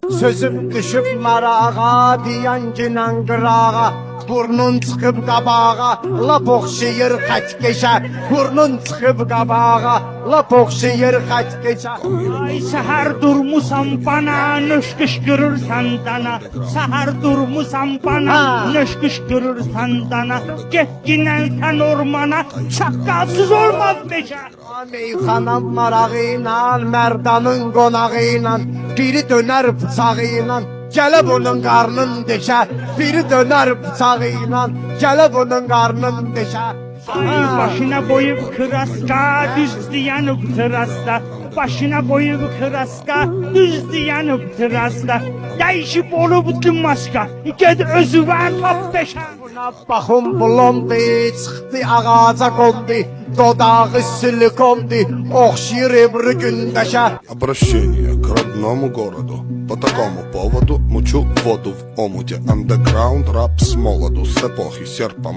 Sözüm düşüp marağa, diyen ginen qırağa. Burnun çıxıb qabağa, lap oxşayır xət keçə. Burnun çıxıb qabağa, lap oxşayır xət keçə. Ay səhər durmusan bana, nöş qışqırırsan dana. Səhər durmusan bana, nöş qışqırırsan dana. Get ginən sən ormana, çaqqalsız olmaz beşə. Meyxanam marağı ilə, mərdanın qonağı ilə. Biri dönər bıçağı ilə, gələ bunun qarnın deşə. Biri dönər bıçağı ilə, gələ bunun qarnın deşə. Başına boyub kıraska, düz diyanıb tırasta. Başına boyub kıraska, düz diyanıb tırasta. Dəyişib olubdu maska, ged özü var top beşə. Buna baxım blondi, çıxdı ağaca qondu. Dodağı silikondu, oxşayır ebri gündeşə. Обращение к родному городу. По такому поводу мучу воду в омуте. Андеграунд рэп с молоду. С эпохи серпа